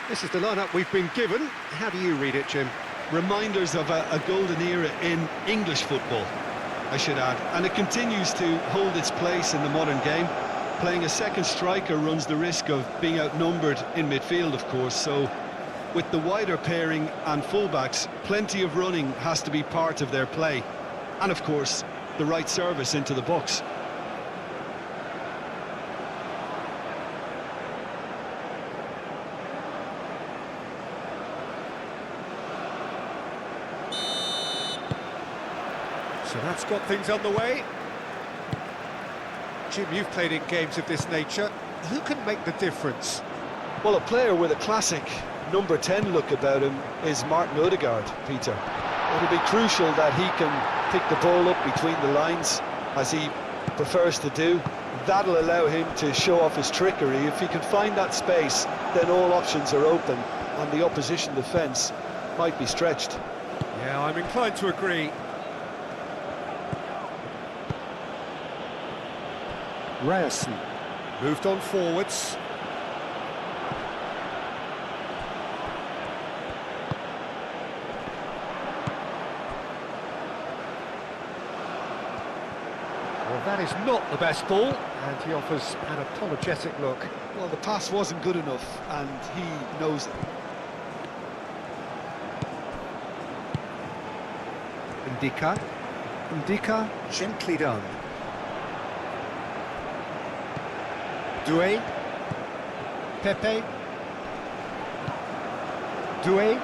This is the lineup we've been given. How do you read it, Jim? Reminders of a golden era in English football, I should add. And it continues to hold its place in the modern game. Playing a second striker runs the risk of being outnumbered in midfield, of course, so with the wider pairing and fullbacks, plenty of running has to be part of their play. And of course, the right service into the box. So that's got things on the way. Jim, you've played in games of this nature. Who can make the difference? Well, a player with a classic number 10 look about him is Martin Odegaard, Peter. It'll be crucial that he can pick the ball up between the lines, as he prefers to do. That'll allow him to show off his trickery. If he can find that space, then all options are open, and the opposition defence might be stretched. Yeah, I'm inclined to agree. Ryerson moved on forwards. Well, that is not the best ball, and he offers an apologetic look. Well, the pass wasn't good enough, and he knows it. Ndika, gently done. Doué, Pepe, Doué,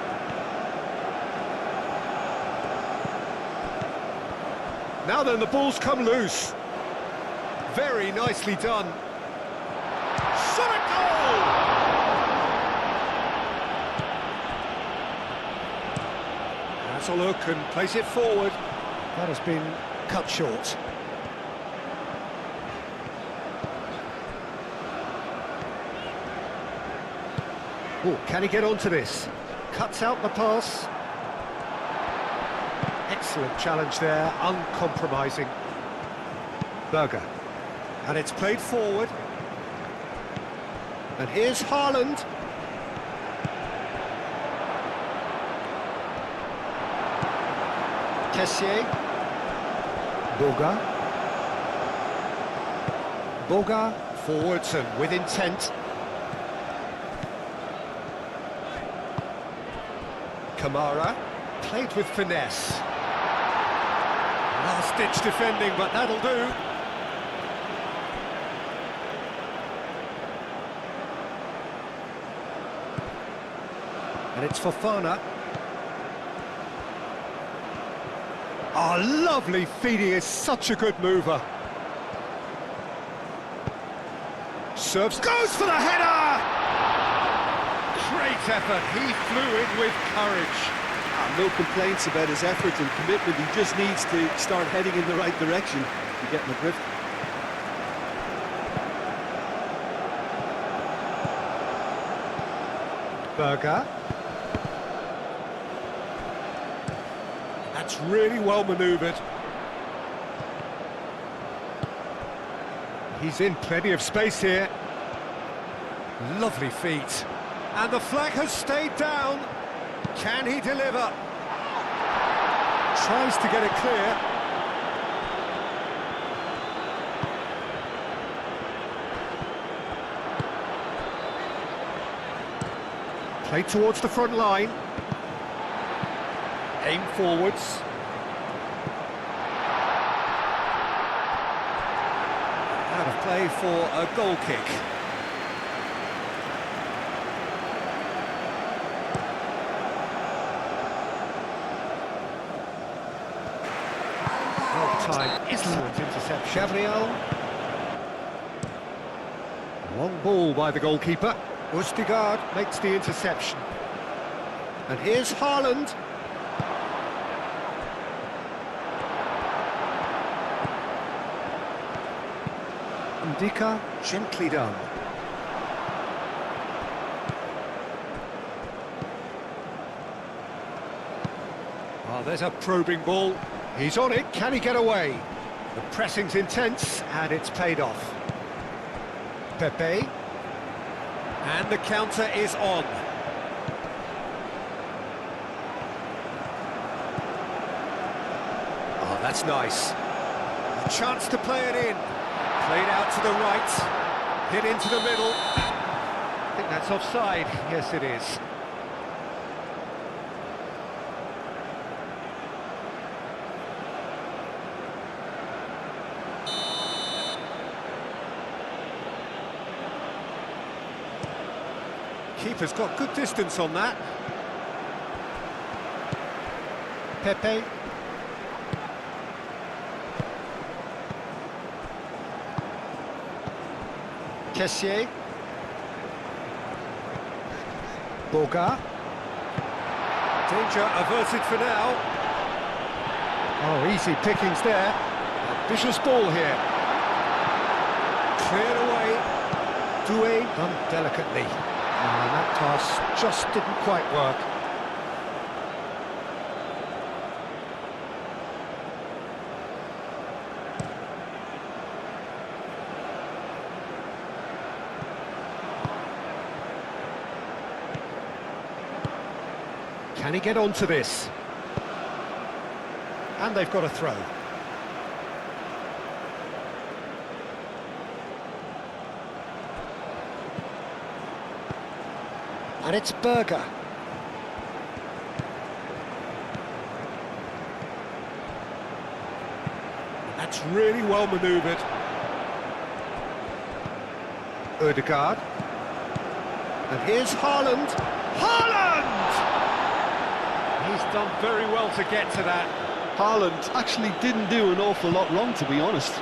now then the ball's come loose, very nicely done, shot a goal! That's a look and plays it forward, that has been cut short. Oh, can he get onto this? Cuts out the pass. Excellent challenge there, uncompromising. Berger. And it's played forward. And here's Haaland. Kessié. Boga. Boga forwards and with intent. Kamara, played with finesse. Last-ditch defending, but that'll do. And it's Fofana. Oh, lovely feet, he is such a good mover. Serves, goes for the header! Great effort, he flew in with courage. No complaints about his effort and commitment, he just needs to start heading in the right direction to get the drift. Berger. That's really well manoeuvred. He's in plenty of space here. Lovely feet. And the flag has stayed down. Can he deliver? Tries to get it clear. Played towards the front line. Aim forwards. Out of play for a goal kick. Time, excellent interception. Gabriel. Long ball by the goalkeeper. Odegaard makes the interception. And here's Haaland. Ndika, gently done. Oh, there's a probing ball. He's on it, can he get away? The pressing's intense, and it's paid off. Pepe. And the counter is on. That's nice. A chance to play it in. Played out to the right. Hit into the middle. I think that's offside. Yes, it is. Keeper's got good distance on that. Pepe. Kessier. Boga. Danger averted for now. Oh, easy pickings there. Ambitious ball here. Cleared away. Doué done delicately. And that pass just didn't quite work. Can he get onto this? And they've got a throw. And it's Berger. That's really well manoeuvred. Ødegaard. And here's Haaland. Haaland! He's done very well to get to that. Haaland actually didn't do an awful lot wrong, to be honest.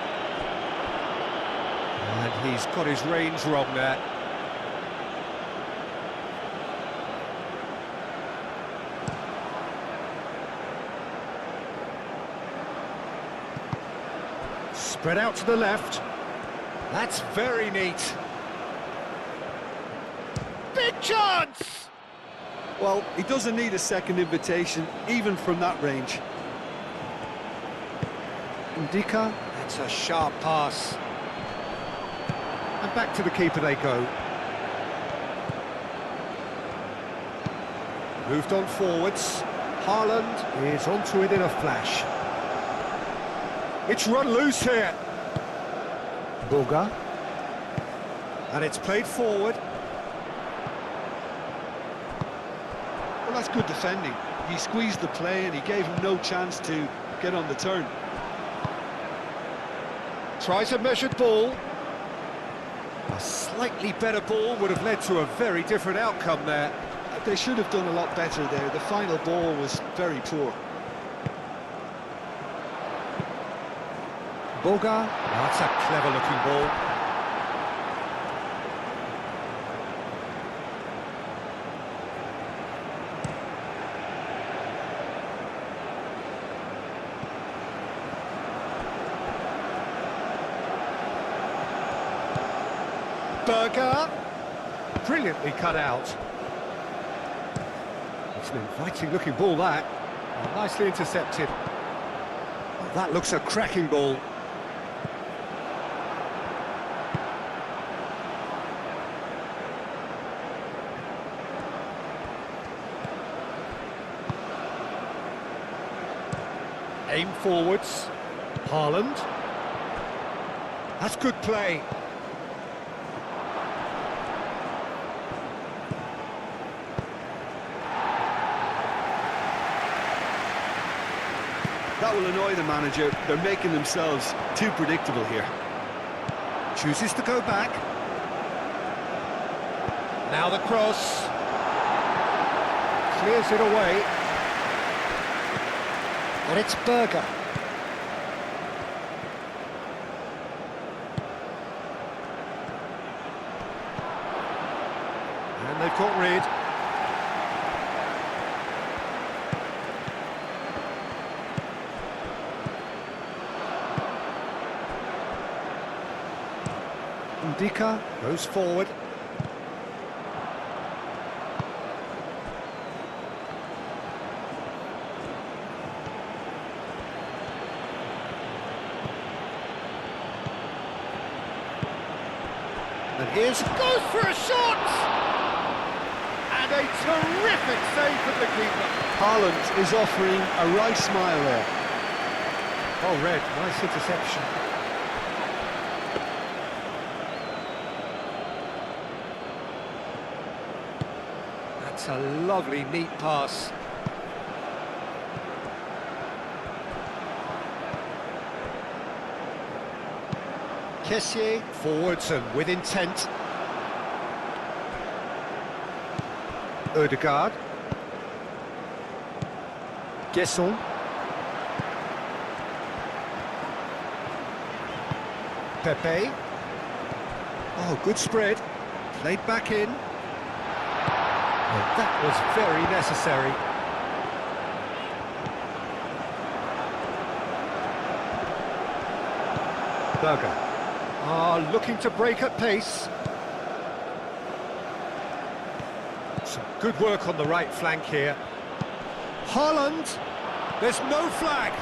And he's got his range wrong there. Spread out to the left. That's very neat. Big chance! Well, he doesn't need a second invitation, even from that range. Ndika, that's a sharp pass. And back to the keeper they go. Moved on forwards. Haaland is onto it in a flash. It's run loose here. Boga. And it's played forward. Well, that's good defending. He squeezed the play and he gave him no chance to get on the turn. Tries a measured ball. A slightly better ball would have led to a very different outcome there. They should have done a lot better there. The final ball was very poor. Boga. That's a clever-looking ball. Berger. Brilliantly cut out. It's an inviting-looking ball, that. Oh, nicely intercepted. Oh, that looks a cracking ball. Aim forwards. Haaland. That's good play. That will annoy the manager. They're making themselves too predictable here. Chooses to go back. Now the cross. Clears it away. And it's Berger. And they've got rid. Ndika goes forward. And here's goes for a shot! And a terrific save from the keeper. Haaland is offering a right smile there. Well read, nice interception. That's a lovely, neat pass. Kessié forwards and with intent. Ødegaard. Guesson. Pepe. Oh, good spread. Played back in. Well, that was very necessary. Berger. Looking to break at pace. Some good work on the right flank here. Haaland. There's no flag.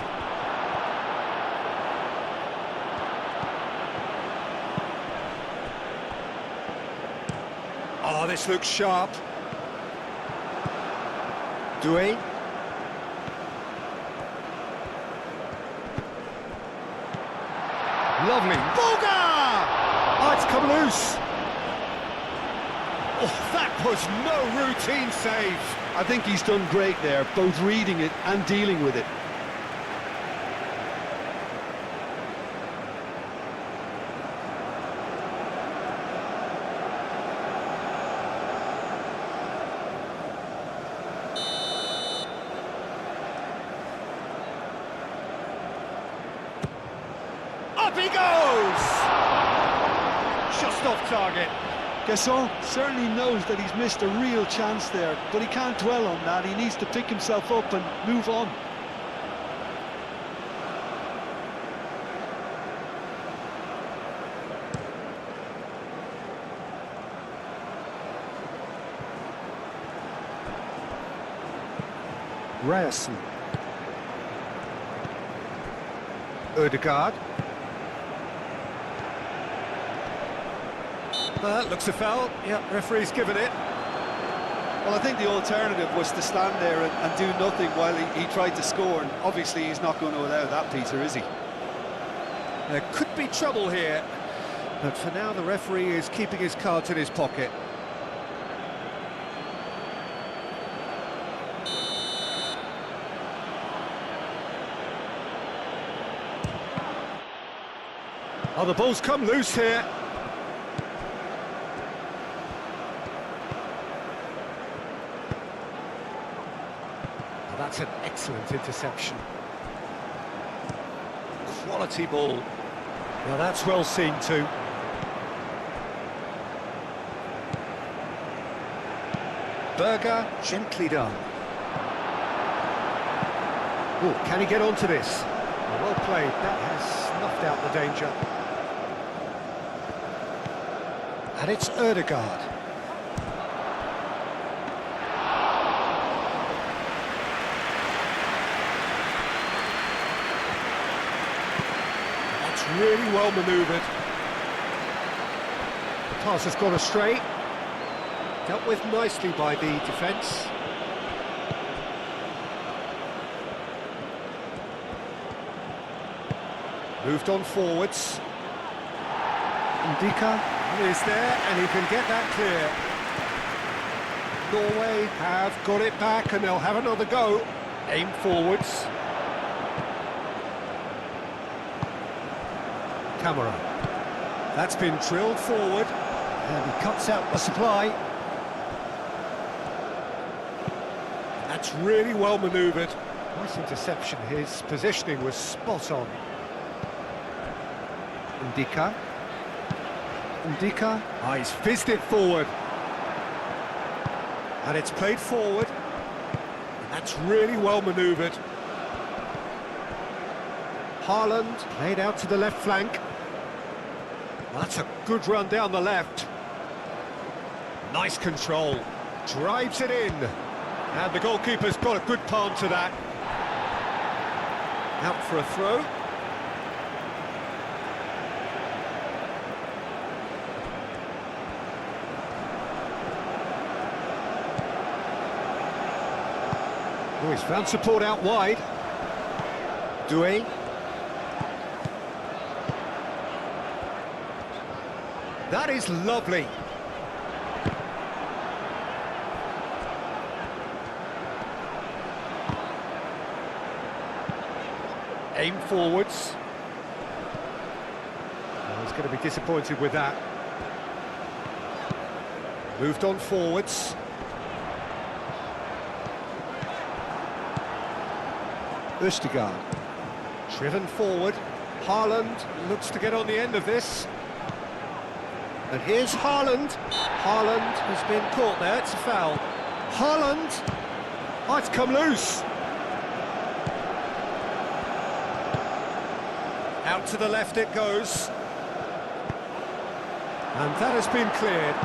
Oh, this looks sharp. Doué. Lovely. Boga! Oh, it's come loose. Oh, that was no routine save. I think he's done great there, both reading it and dealing with it. Up he goes! Just off target. Guesson certainly knows that he's missed a real chance there, but he can't dwell on that. He needs to pick himself up and move on. Ryerson. Ødegaard. Looks a foul. Yeah, referee's given it. Well, I think the alternative was to stand there and do nothing while he tried to score, and obviously he's not going to allow that, Peter, is he? There could be trouble here, but for now the referee is keeping his cards in his pocket. Oh, the ball's come loose here. Oh, that's an excellent interception. Quality ball. Now that's well seen too. Berger, gently done. Oh, can he get onto this? Well played, that has snuffed out the danger. And it's Ødegaard. That's really well manoeuvred. The pass has gone astray. Dealt with nicely by the defence. Moved on forwards. Ndika is there, and he can get that clear. Norway have got it back, and they'll have another go. Aim forwards. Camera. That's been drilled forward, and he cuts out the supply. That's really well manoeuvred. Nice interception. His positioning was spot on. Ndika. Ndika. Ah, he's fizzed it forward. And it's played forward. And that's really well manoeuvred. Haaland played out to the left flank. That's a good run down the left. Nice control. Drives it in. And the goalkeeper's got a good palm to that. Out for a throw. Oh, he's found support out wide. Doué. That is lovely. Aim forwards. Oh, he's going to be disappointed with that. Moved on forwards. Østigard. Driven forward. Haaland looks to get on the end of this. And here's Haaland. Haaland has been caught there, it's a foul. Haaland! Oh, it's come loose. Out to the left it goes. And that has been cleared.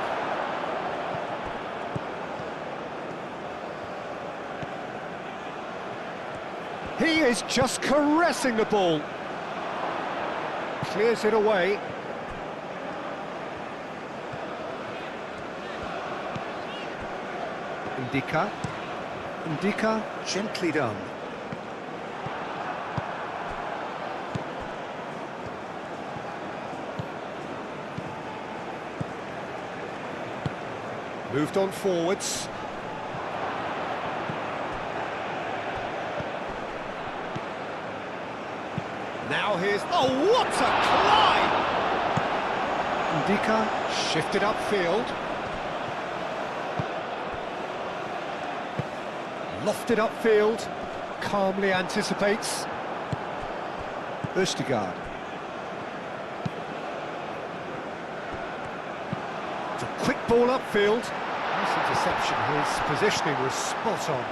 He is just caressing the ball. Clears it away. Ndika, gently done. Moved on forwards. Now here's... Oh, what a climb! Ndika shifted upfield. Lofted upfield. Calmly anticipates. Østigard. It's a quick ball upfield. Nice interception. His positioning was spot on.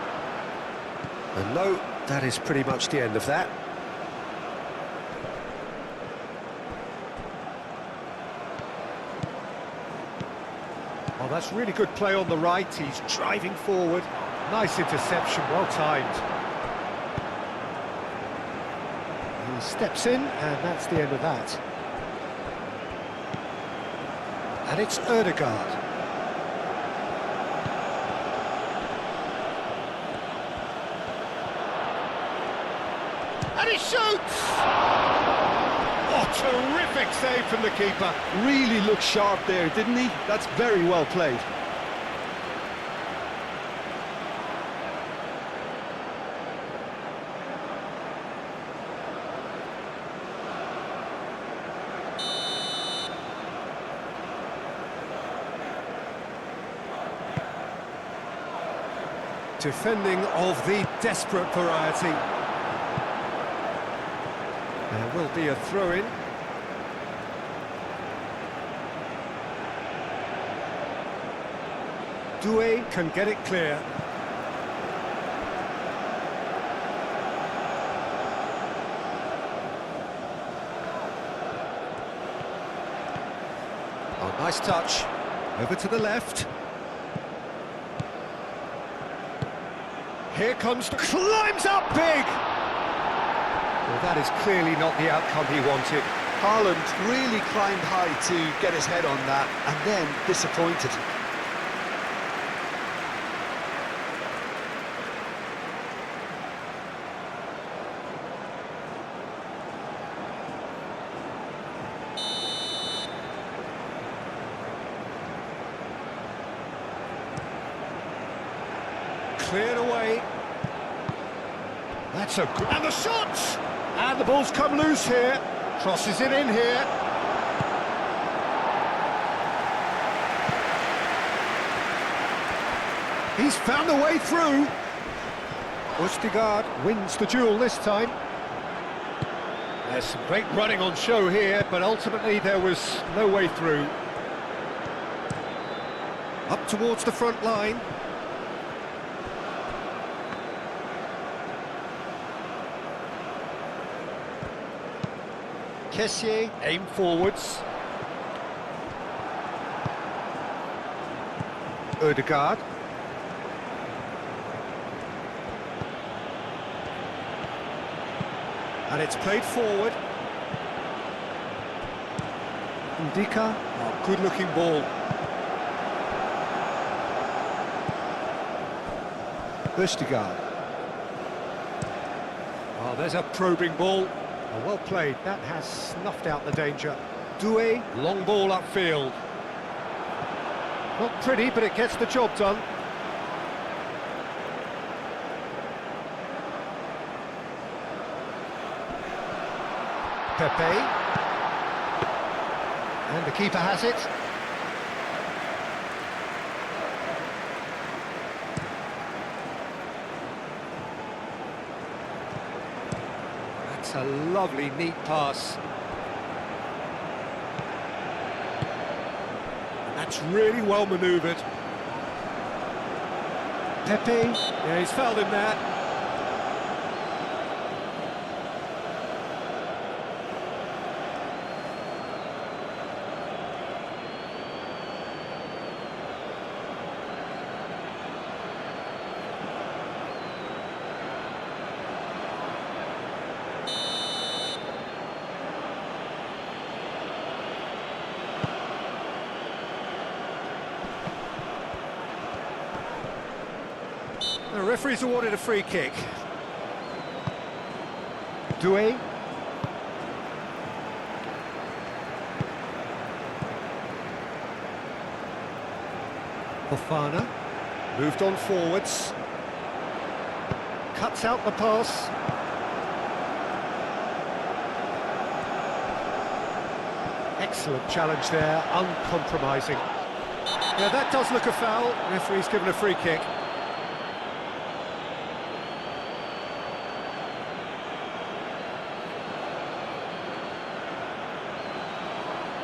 And no, that is pretty much the end of that. Oh, that's really good play on the right. He's driving forward. Nice interception, well timed. He steps in, and that's the end of that. And it's Ødegaard. And he shoots! Oh, terrific save from the keeper. Really looked sharp there, didn't he? That's very well played. Defending of the desperate variety. There will be a throw-in. Doué can get it clear. Oh, nice touch. Over to the left. Here comes the... climbs up big! Well, that is clearly not the outcome he wanted. Haaland really climbed high to get his head on that, and then disappointed. Cleared away. That's a good... And the shot! And the ball's come loose here. Crosses it in here. He's found a way through. Østigard wins the duel this time. There's some great running on show here, but ultimately there was no way through. Up towards the front line. Kessié, aim forwards. Ødegaard. And it's played forward. Ndika, oh, good-looking ball. Østigard. Oh, there's a probing ball. Oh, well played, that has snuffed out the danger. Doué, long ball upfield. Not pretty, but it gets the job done. Pepe. And the keeper has it. That's a lovely, neat pass. That's really well manoeuvred. Pepe. Yeah, he's fouled him there. The referee's awarded a free kick. Doué. Fofana. Moved on forwards. Cuts out the pass. Excellent challenge there, uncompromising. Yeah, that does look a foul. Referee's given a free kick.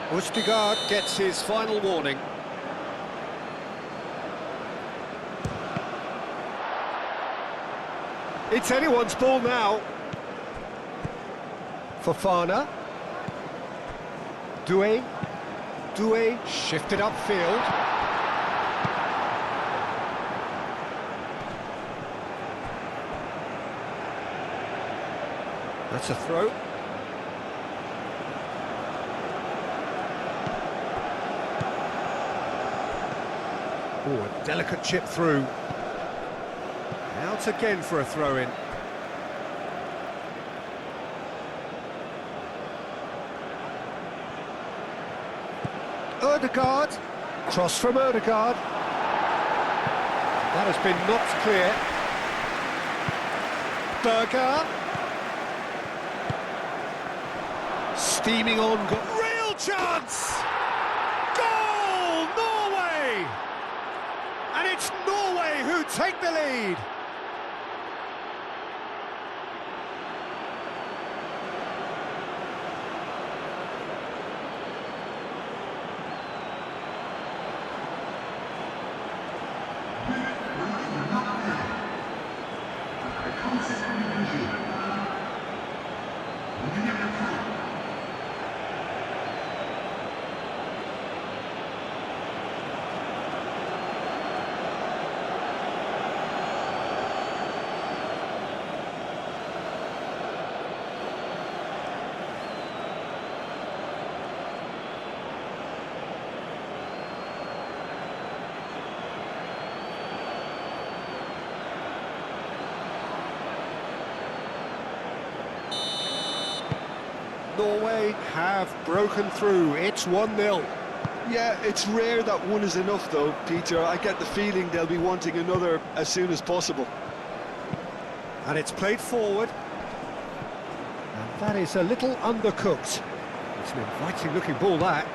Østigard gets his final warning. It's anyone's ball now. Fofana. Doué. Doué shifted upfield. That's a throw. Oh, a delicate chip through. Out again for a throw-in. Ødegaard. Cross from Ødegaard. That has been knocked clear. Berger. Steaming on. Real chance! Goal! Norway! And it's Norway who take the lead. Norway have broken through. It's 1-0. Yeah, it's rare that one is enough though, Peter. I get the feeling they'll be wanting another as soon as possible. And it's played forward. And that is a little undercooked. It's an inviting looking ball, that.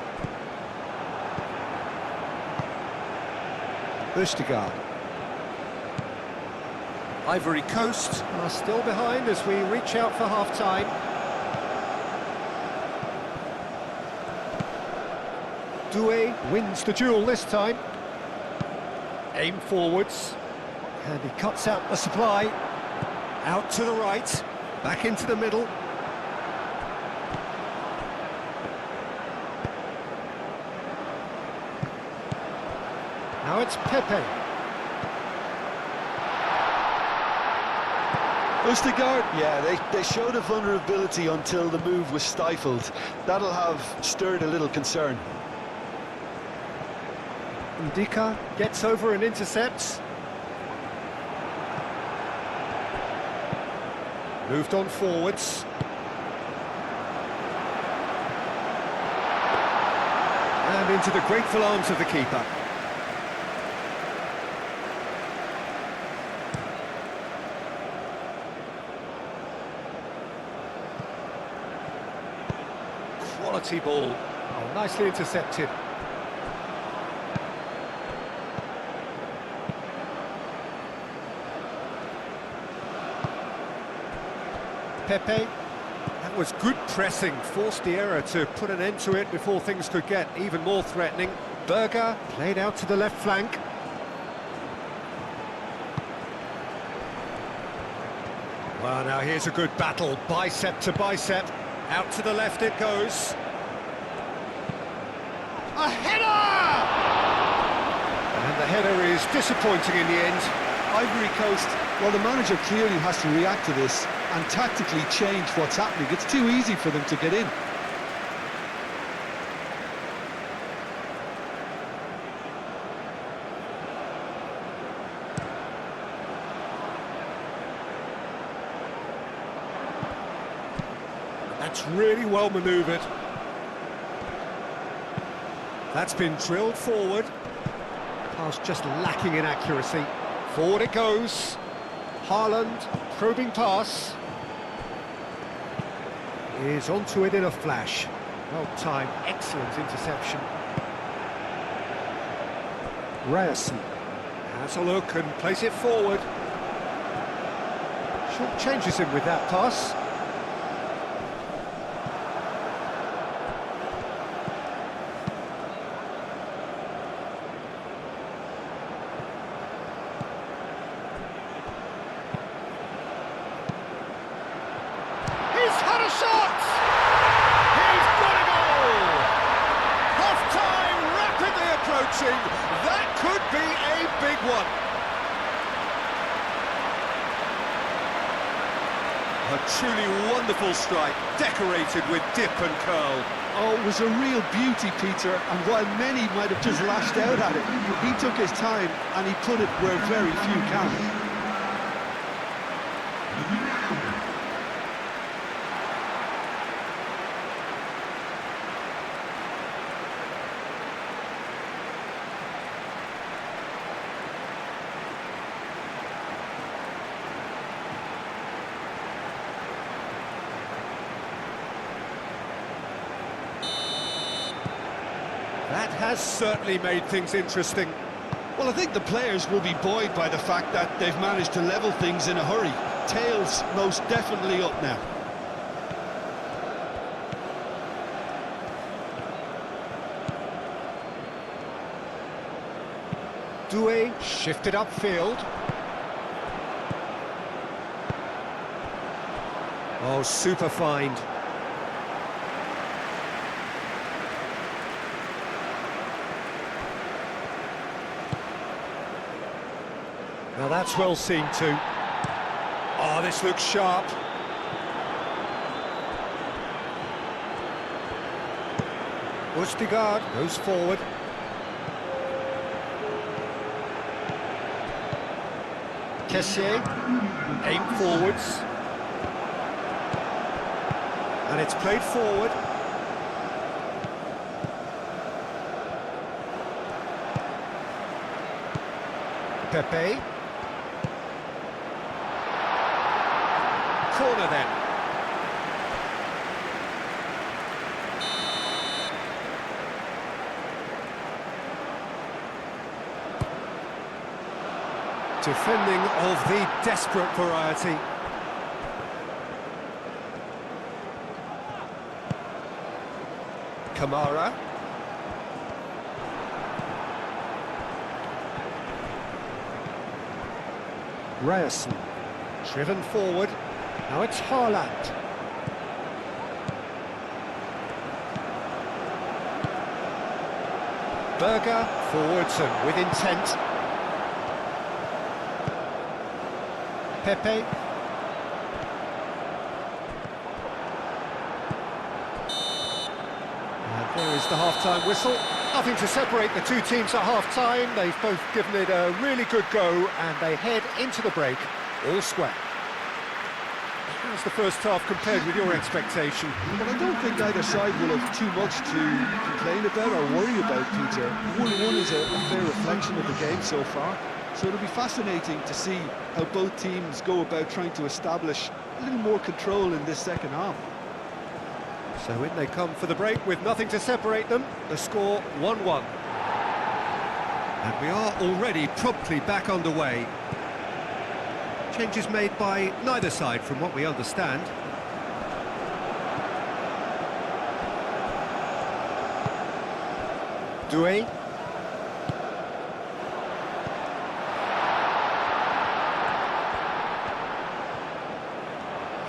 Østigard. Ivory Coast are still behind as we reach out for half-time. Doué wins the duel this time. Aim forwards. And he cuts out the supply. Out to the right. Back into the middle. Now it's Pepe. Østigard, yeah, they showed a vulnerability until the move was stifled. That'll have stirred a little concern. Ndika gets over and intercepts. Moved on forwards. And into the grateful arms of the keeper. Quality ball. Oh, nicely intercepted. Pepe. That was good pressing, forced the error to put an end to it before things could get even more threatening. Berger played out to the left flank. Well, now here's a good battle, bicep to bicep. Out to the left it goes. A header! And the header is disappointing in the end. Ivory Coast, well, the manager clearly has to react to this and tactically change what's happening. It's too easy for them to get in. That's really well manoeuvred. That's been drilled forward. Pass just lacking in accuracy. Forward it goes. Haaland, probing pass. Is onto it in a flash. Well timed, excellent interception. Ryerson has a look and plays it forward. Short changes him with that pass. That could be a big one. A truly wonderful strike, decorated with dip and curl. Oh, it was a real beauty, Peter, and while many might have just lashed out at it, he took his time and he put it where very few can. That has certainly made things interesting. Well, I think the players will be buoyed by the fact that they've managed to level things in a hurry. Tails most definitely up now. Doué shifted upfield. Oh, super find. Now that's well seen too. Oh, this looks sharp. Østigard goes forward. Kessié, aim forwards. And it's played forward. Pepe. Corner then. Defending of the desperate variety. Kamara. Ryerson, driven forward. Now it's Haaland. Berger forwards and with intent. Pepe. And there is the half-time whistle. Nothing to separate the two teams at half-time. They've both given it a really good go and they head into the break all square. How's the first half compared with your expectation? Well, I don't think either side will have too much to complain about or worry about, Peter. 1-1 is a fair reflection of the game so far, so it'll be fascinating to see how both teams go about trying to establish a little more control in this second half. So in they come for the break with nothing to separate them. The score 1-1. And we are already promptly back underway. Changes made by neither side from what we understand. Doué.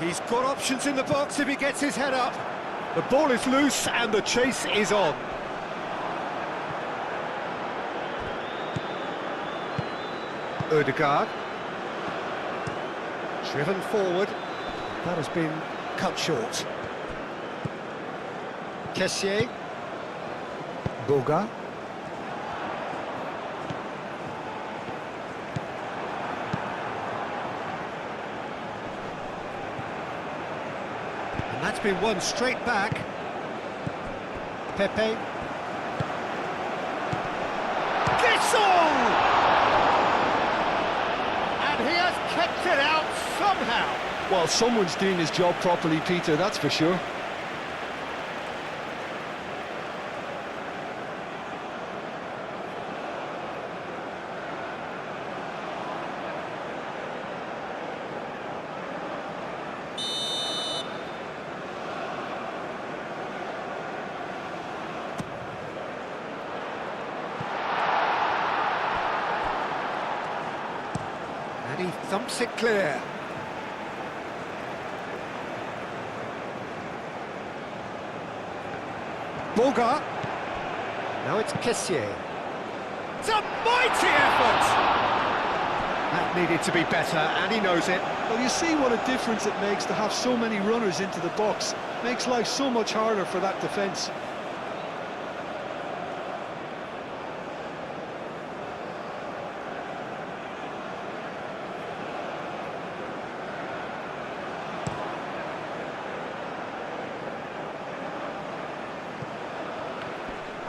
He's got options in the box if he gets his head up. The ball is loose and the chase is on. Ødegaard. Driven forward. That has been cut short. Kessié. Boga. And that's been won straight back. Pepe. Gissel! And he has kept it out somehow. Well, someone's doing his job properly, Peter, that's for sure. And he thumps it clear. Boga. Now it's Kessié. It's a mighty effort! That needed to be better, and he knows it. Well, you see what a difference it makes to have so many runners into the box. Makes life so much harder for that defence.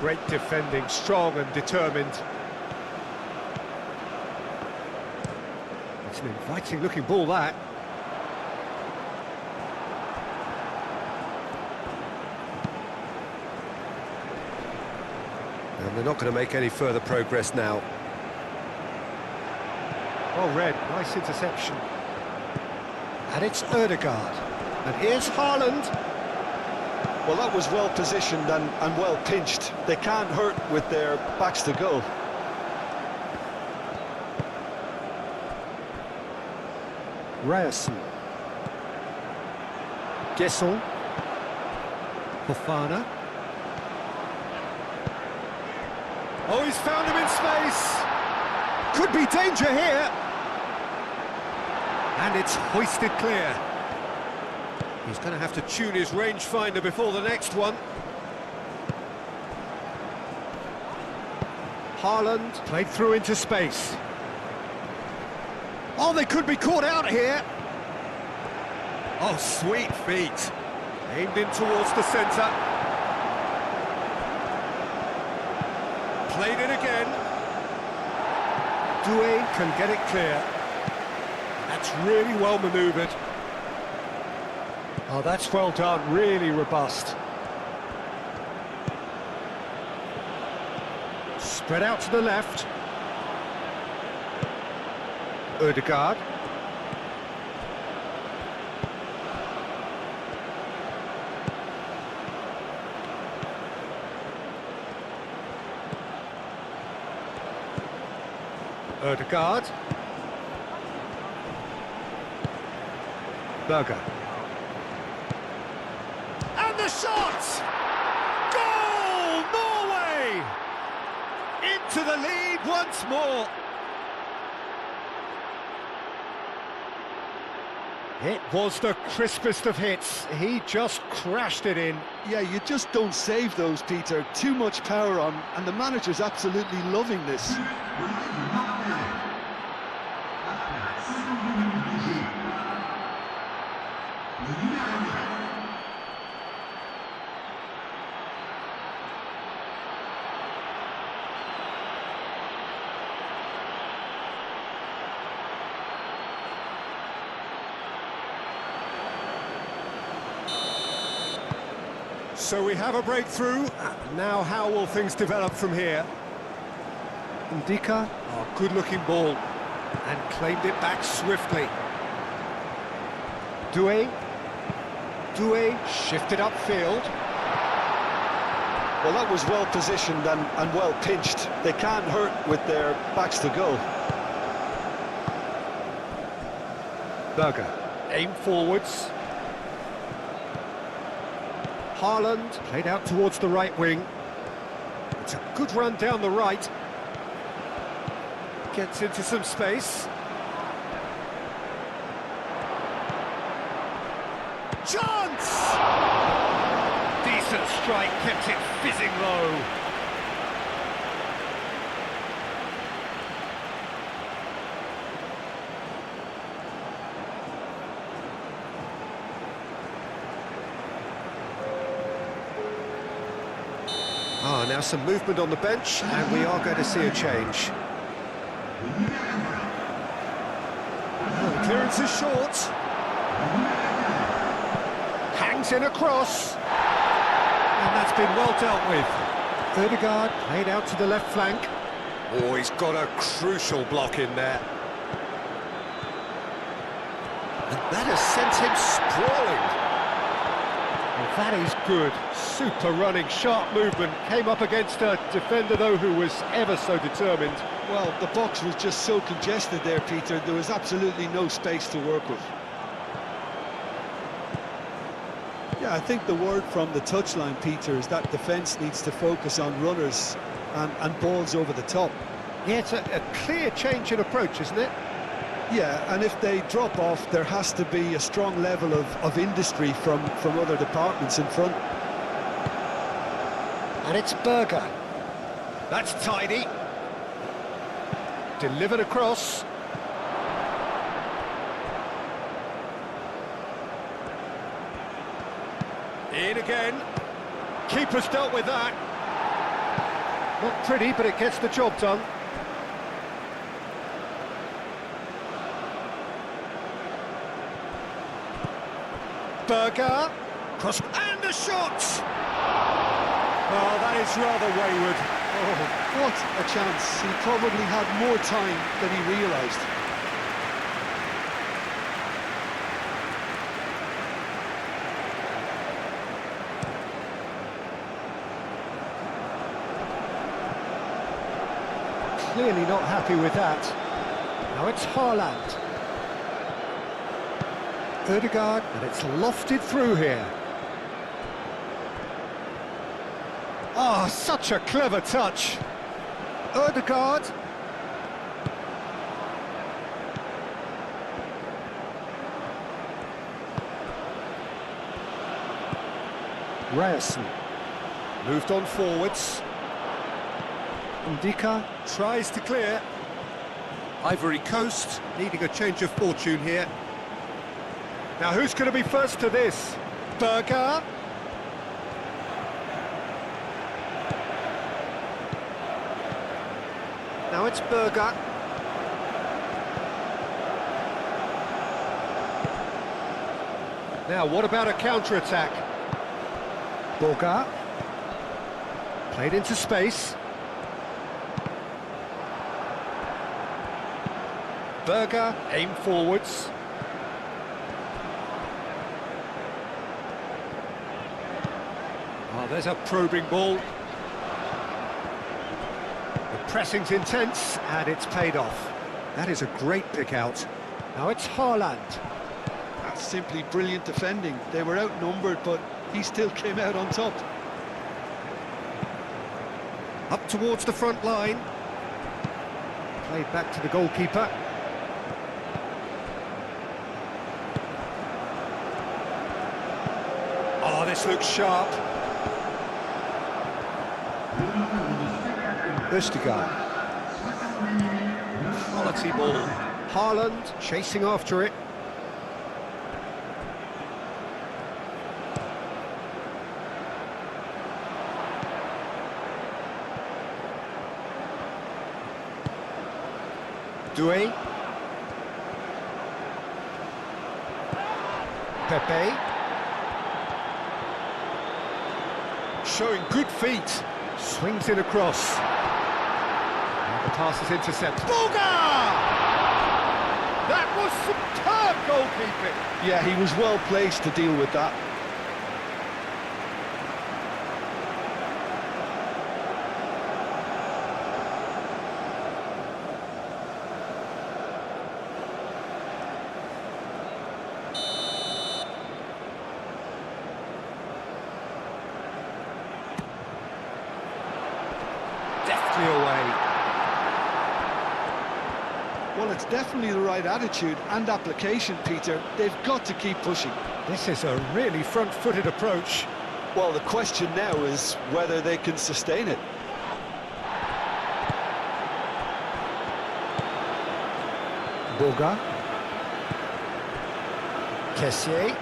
Great defending, strong and determined. It's an inviting looking ball, that. And they're not going to make any further progress now. Well read, nice interception. And it's Ødegaard. And here's Haaland. Well, that was well positioned and well pinched. They can't hurt with their backs to goal. Ryerson. Gissel. Fofana. Oh, he's found him in space. Could be danger here. And it's hoisted clear. He's going to have to tune his rangefinder before the next one. Haaland played through into space. Oh, they could be caught out here. Oh, sweet feet. Aimed in towards the centre. Played it again. Doué can get it clear. That's really well manoeuvred. Oh, that's well done, really robust. Spread out to the left. Ødegaard. Ødegaard. Berger. And the shot! Goal! Norway! Into the lead once more. It was the crispest of hits. He just crashed it in. Yeah, you just don't save those, Peter. Too much power on, and the manager's absolutely loving this. So we have a breakthrough. Now how will things develop from here? Ndika, oh, good-looking ball, and claimed it back swiftly. Doué shifted upfield. Well, that was well positioned and well pinched. They can't hurt with their backs to goal. Berger, aim forwards. Haaland played out towards the right wing. It's a good run down the right. Gets into some space. Chance! Decent strike, kept it fizzing low. Now some movement on the bench, and we are going to see a change. Oh, clearance is short. Hangs in a cross. And that's been well dealt with. Ødegaard played out to the left flank. Oh, he's got a crucial block in there. And that has sent him sprawling. Well, that is good. Super running, sharp movement. Came up against a defender, though, who was ever so determined. Well, the box was just so congested there, Peter. There was absolutely no space to work with. Yeah, I think the word from the touchline, Peter, is that defence needs to focus on runners and balls over the top. Yeah, it's a clear change in approach, isn't it? Yeah, and if they drop off, there has to be a strong level of industry from other departments in front. And it's Berger. That's tidy. Delivered across. In again. Keeper's dealt with that. Not pretty, but it gets the job done. Berger, cross, and a shot! Oh, that is rather wayward. Oh, what a chance. He probably had more time than he realised. Clearly not happy with that. Now it's Haaland. Ødegaard, and it's lofted through here. Oh, such a clever touch. Ødegaard. Ryerson. Moved on forwards. Ndika tries to clear. Ivory Coast needing a change of fortune here. Now who's going to be first to this? Berger. Now it's Berger. Now what about a counter-attack? Borga. Played into space. Berger, aim forwards. Oh, there's a probing ball. The pressing's intense, and it's paid off. That is a great pick out. Now it's Haaland. That's simply brilliant defending. They were outnumbered, but he still came out on top. Up towards the front line. Played back to the goalkeeper. Oh, this looks sharp. Ødegaard. Quality ball. Haaland chasing after it. Doué. Pepe. Showing good feet. Swings it across. And the pass is intercepted. Boga! That was superb goalkeeping. Yeah, he was well placed to deal with that. Deftly away. Well, it's definitely the right attitude and application, Peter. They've got to keep pushing. This is a really front-footed approach. Well, the question now is whether they can sustain it. Boga. Kessié.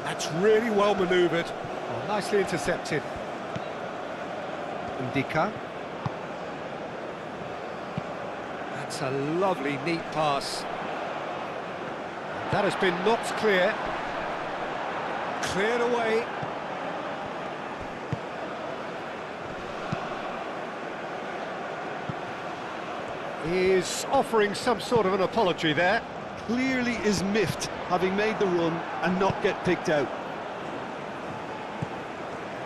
That's really well manoeuvred. Oh, nicely intercepted. Indica. That's a lovely, neat pass. That has been knocked clear. Cleared away. He's offering some sort of an apology there. Clearly is miffed, having made the run and not get picked out.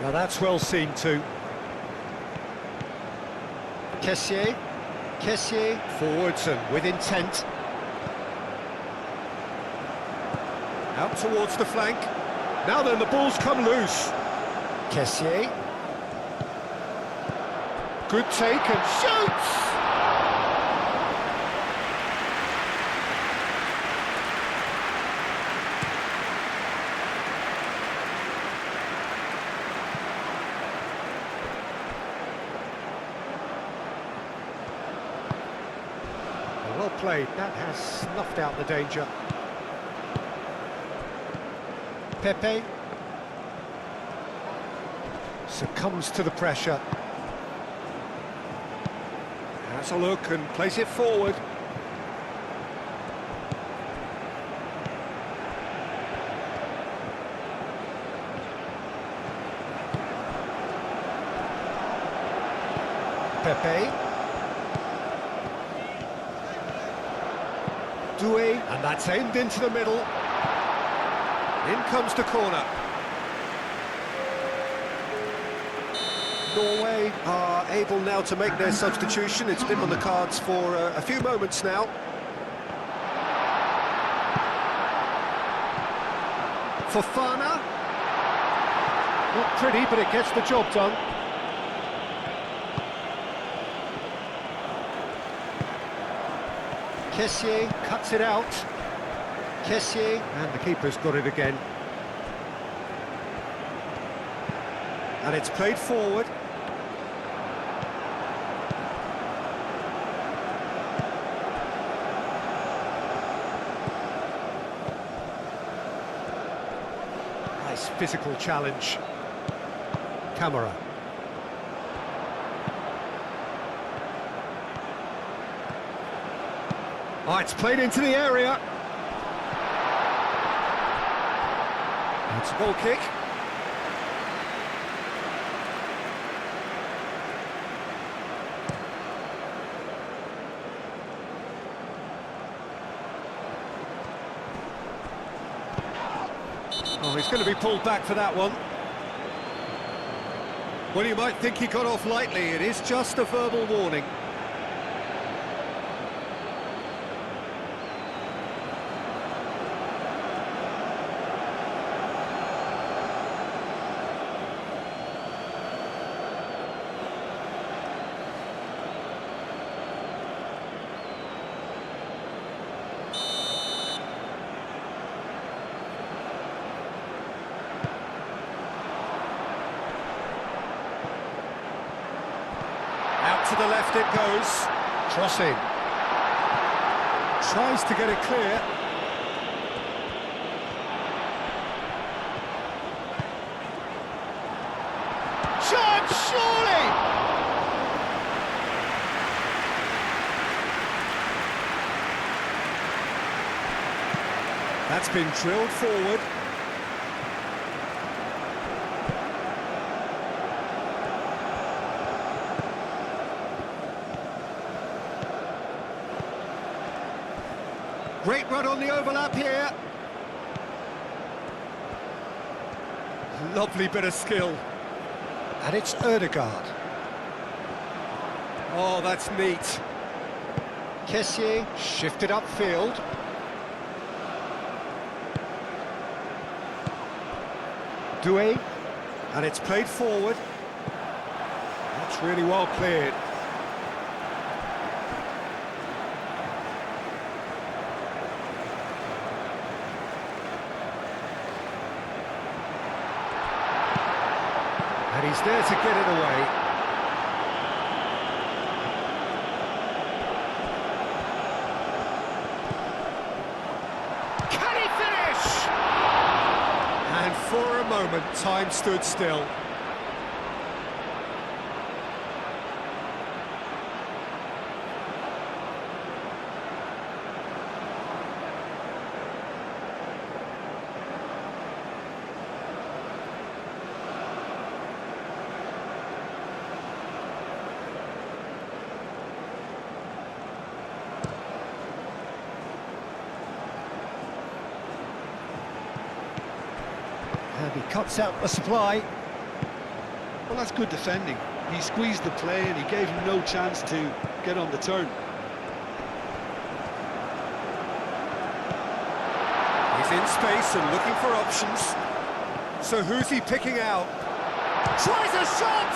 Now that's well seen too. Kessié. Kessié forwards and with intent. Out towards the flank. Now then, the ball's come loose. Kessié. Good take and shoots! Well played, that has snuffed out the danger. Pepe succumbs to the pressure. Has a look and plays it forward. Pepe. Doué, and that's aimed into the middle. In comes the corner. Norway are able now to make their substitution. It's been on the cards for a few moments now. Fofana. Not pretty, but it gets the job done. Kessié cuts it out. Kessié, and the keeper's got it again. And it's played forward. Nice physical challenge. Camera. Oh, it's played into the area. It's a goal kick. Oh, he's going to be pulled back for that one. Well, you might think he got off lightly. It is just a verbal warning. To the left it goes. Crossing. Tries to get it clear. Chance, surely! That's been drilled forward. Great run on the overlap here. Lovely bit of skill. And it's Erdegaard. Oh, that's neat. Kessié shifted upfield. Doué, and it's played forward. That's really well cleared. And he's there to get it away. Can he finish? And for a moment, time stood still. And he cuts out the supply. Well, that's good defending. He squeezed the play and he gave him no chance to get on the turn. He's in space and looking for options. So who's he picking out? Tries a shot!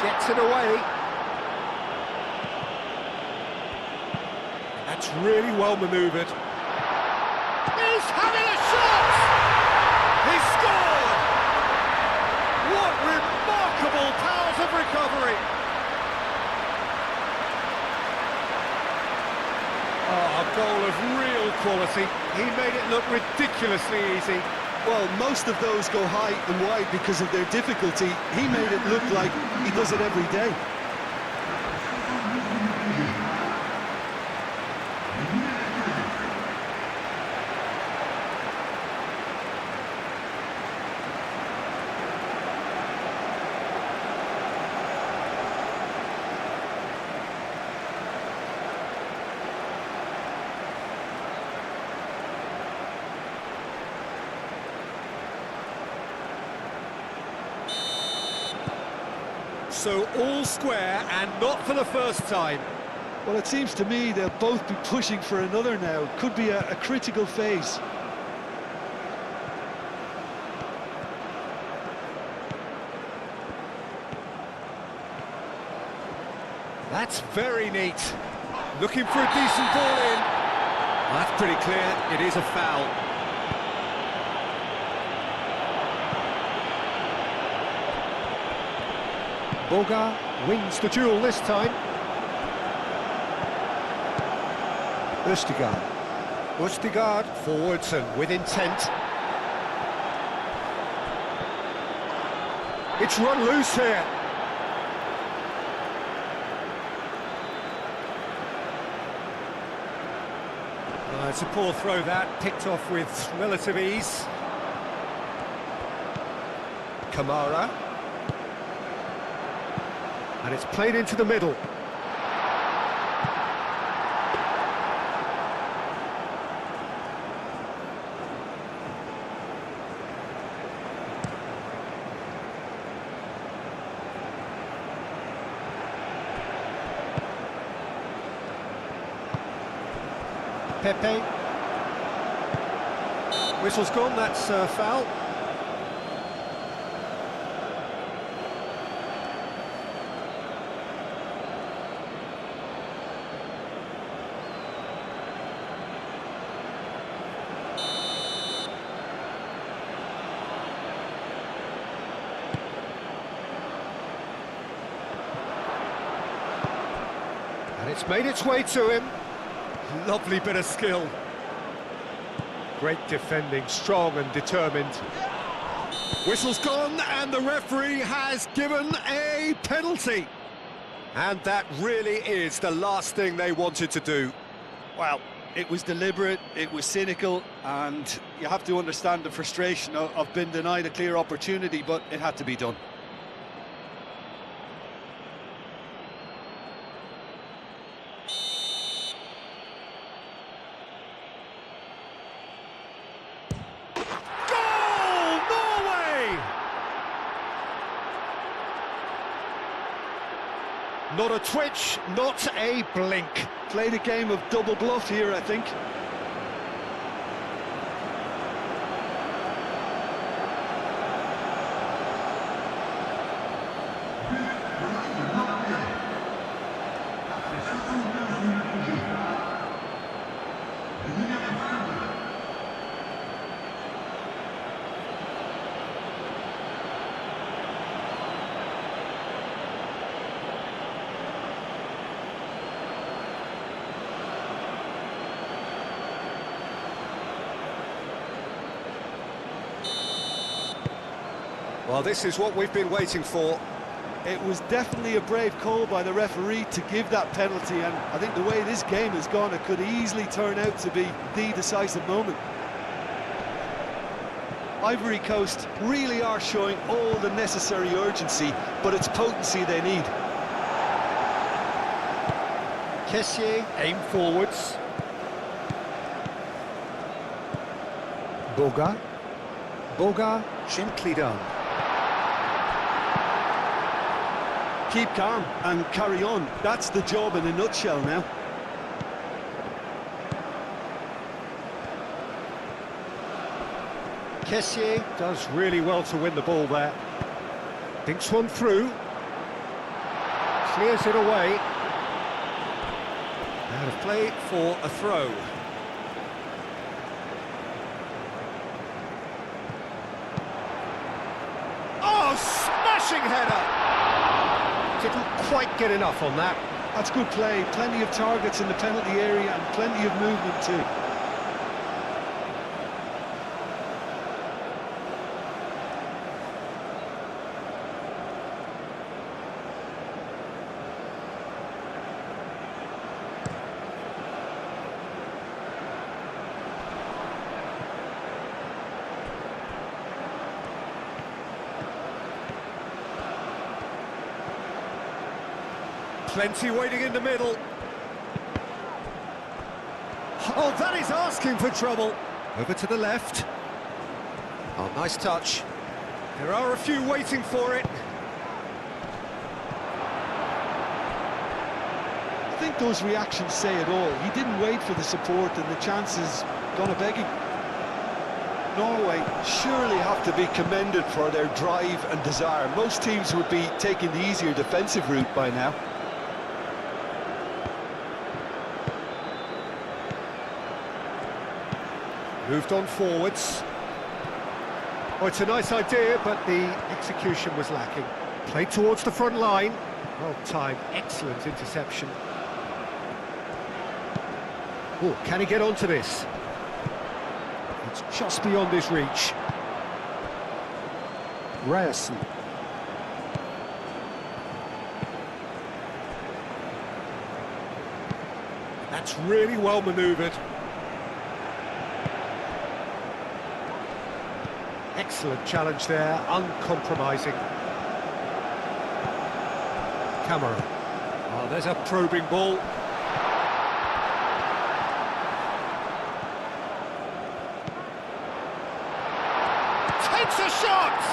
Gets it away. That's really well manoeuvred. He's having a shot! He scored! What remarkable powers of recovery! Oh, a goal of real quality. He made it look ridiculously easy. Well, most of those go high and wide because of their difficulty. He made it look like he does it every day. So all square and not for the first time. Well, it seems to me they'll both be pushing for another now. Could be a critical phase. That's very neat. Looking for a decent ball in. That's pretty clear. It is a foul. Boga wins the duel this time. Østigard. Østigard forwards and with intent. It's run loose here. It's a poor throw that, picked off with relative ease. Kamara. And it's played into the middle. Pepe. Whistle's gone, that's a foul. And And it's made its way to him. Lovely bit of skill. Great defending, strong and determined. Whistle's gone and the referee has given a penalty. And that really is the last thing they wanted to do. Well, it was deliberate, it was cynical, and you have to understand the frustration of being denied a clear opportunity, but it had to be done. Goal! Norway! Not a twitch, not a blink. Played a game of double bluff here, I think. Well, this is what we've been waiting for. It was definitely a brave call by the referee to give that penalty, and I think the way this game has gone, it could easily turn out to be the decisive moment. Ivory Coast really are showing all the necessary urgency, but it's potency they need. Kessié, aim forwards. Boga, gently done. Keep calm and carry on. That's the job in a nutshell now. Kessié does really well to win the ball there. Thinks one through. Clears it away. Out of play for a throw. Oh, smashing header! Didn't quite get enough on that. That's good play. Plenty of targets in the penalty area and plenty of movement too. Plenty waiting in the middle. Oh, that is asking for trouble. Over to the left. Oh, nice touch. There are a few waiting for it. I think those reactions say it all. He didn't wait for the support and the chances gone a-begging. Norway surely have to be commended for their drive and desire. Most teams would be taking the easier defensive route by now. Moved on forwards. Oh, it's a nice idea, but the execution was lacking. Played towards the front line. Well timed, excellent interception. Oh, can he get onto this? It's just beyond his reach. Ryerson. That's really well manoeuvred. Excellent challenge there, uncompromising. Camera. Oh, there's a probing ball. Takes a shot!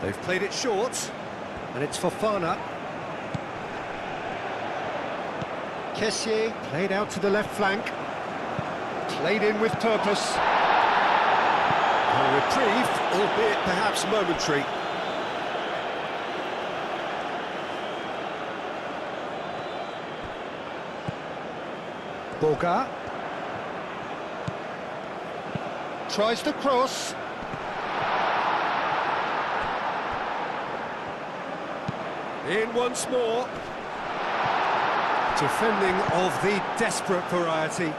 They've played it short, and it's Fofana. Kessié played out to the left flank. Played in with purpose. A reprieve, albeit perhaps momentary. Boga tries to cross. In once more. Defending of the desperate variety.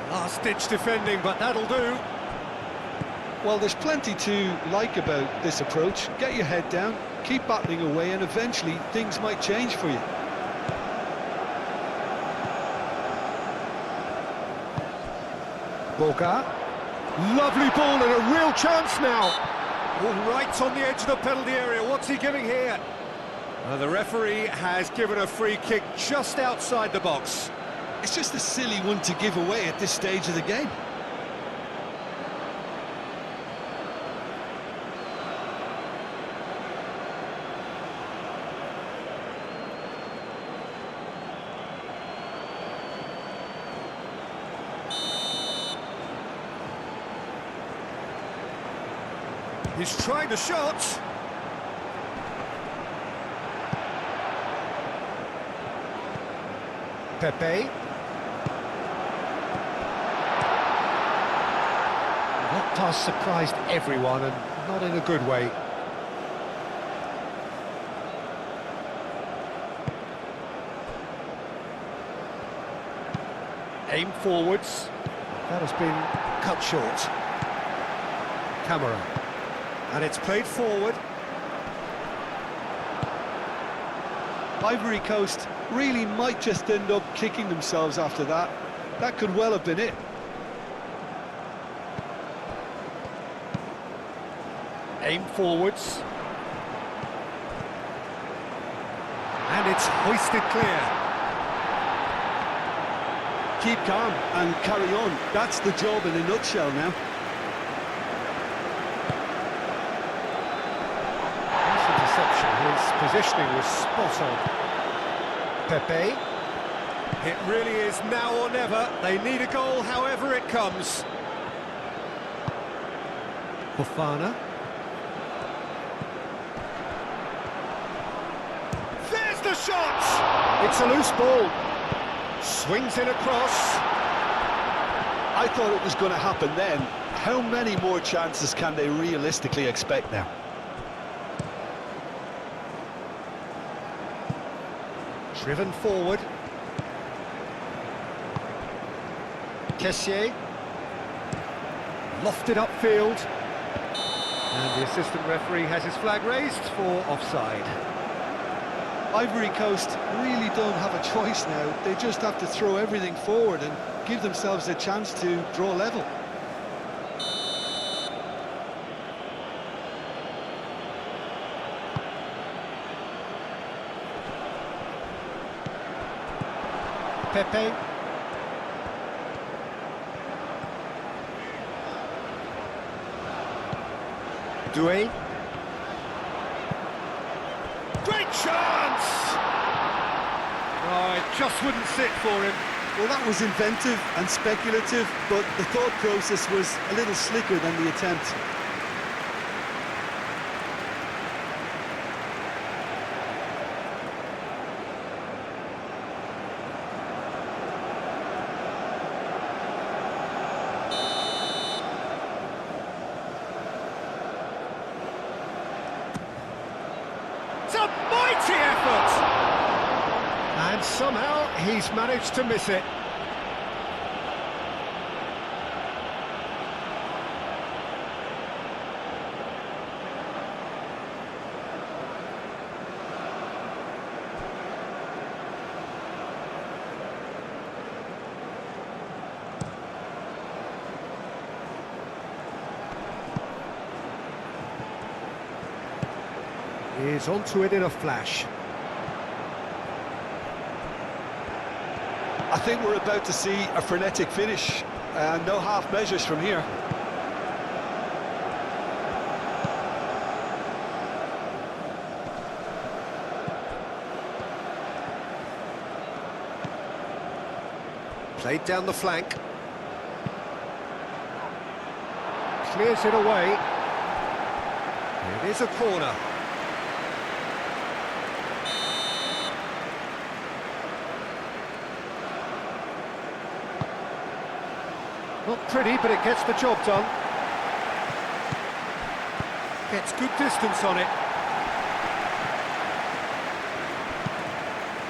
Last-ditch defending, but that'll do. Well, there's plenty to like about this approach. Get your head down, keep battling away, and eventually things might change for you. Boga. Lovely ball and a real chance now. Oh, right on the edge of the penalty area. What's he giving here? The referee has given a free kick just outside the box. It's just a silly one to give away at this stage of the game. He's trying the shot. Pepe. That pass surprised everyone, and not in a good way. Aim forwards. That has been cut short. Camera. And it's played forward. Ivory Coast really might just end up kicking themselves after that. That could well have been it. Aim forwards. And it's hoisted clear. Keep calm and carry on. That's the job in a nutshell now. His positioning was spot on. Pepe. It really is now or never. They need a goal however it comes. Fofana. There's the shot! It's a loose ball. Swings in across. I thought it was going to happen then. How many more chances can they realistically expect now? Driven forward. Kessié. Lofted upfield. And the assistant referee has his flag raised for offside. Ivory Coast really don't have a choice now. They just have to throw everything forward and give themselves a chance to draw level. Pepe. Doué. Great chance! Oh, it just wouldn't sit for him. Well, that was inventive and speculative, but the thought process was a little slicker than the attempt. It's a mighty effort! And somehow he's managed to miss it. Is onto it in a flash. I think we're about to see a frenetic finish, and no half measures from here. Played down the flank. Clears it away. It is a corner. Not pretty, but it gets the job done. Gets good distance on it.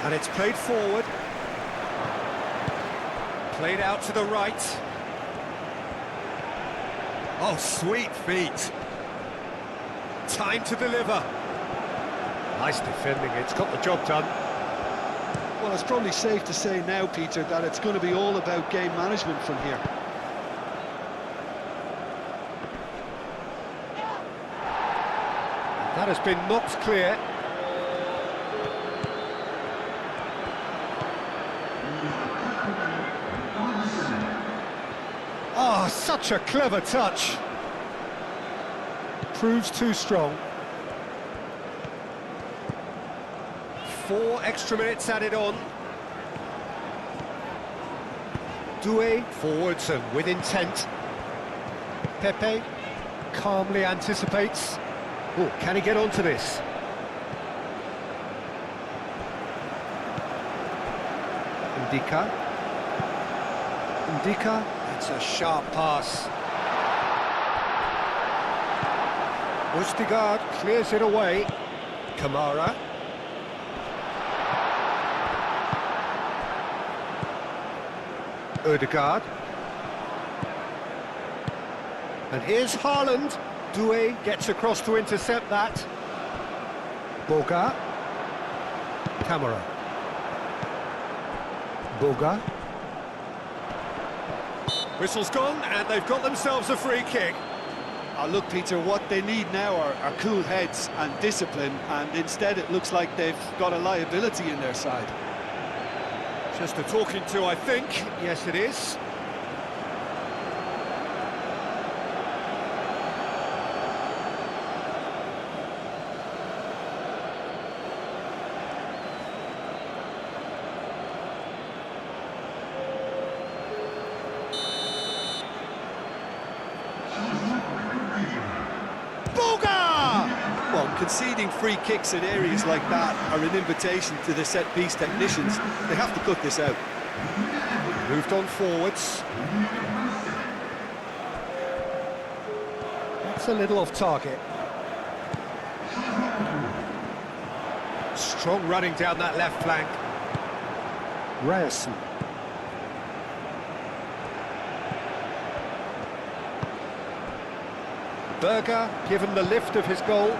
And it's played forward. Played out to the right. Oh, sweet feet. Time to deliver. Nice defending, it's got the job done. Well, it's probably safe to say now, Peter, that it's going to be all about game management from here. That has been knocked clear. Oh, such a clever touch. Proves too strong. 4 extra minutes added on. Doué forwards and with intent. Pepe calmly anticipates. Oh, can he get onto this? Ndika. It's a sharp pass. Østigard clears it away. Kamara. Ødegaard. And here's Haaland. Doué gets across to intercept that. Boga. Kamara. Boga. Whistle's gone, and they've got themselves a free kick. Oh, look, Peter, what they need now are cool heads and discipline, and instead it looks like they've got a liability in their side. Just a talking to, I think. Yes, it is. Well, conceding free kicks in areas like that are an invitation to the set-piece technicians. They have to cut this out. Moved on forwards. That's a little off target. Strong running down that left flank. Ryerson. Berger given the lift of his goal.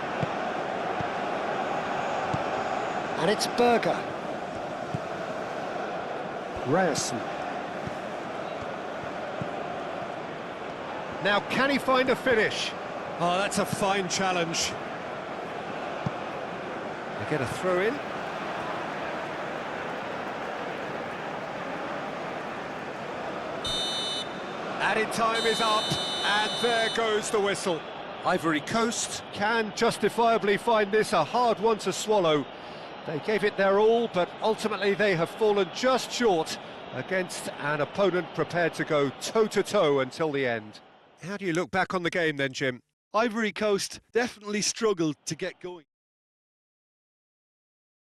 And it's Berger. Ryerson. Now, can he find a finish? Oh, that's a fine challenge. They get a throw in. Added time is up, and there goes the whistle. Ivory Coast can justifiably find this a hard one to swallow. They gave it their all, but ultimately they have fallen just short against an opponent prepared to go toe-to-toe until the end. How do you look back on the game then, Jim? Ivory Coast definitely struggled to get going.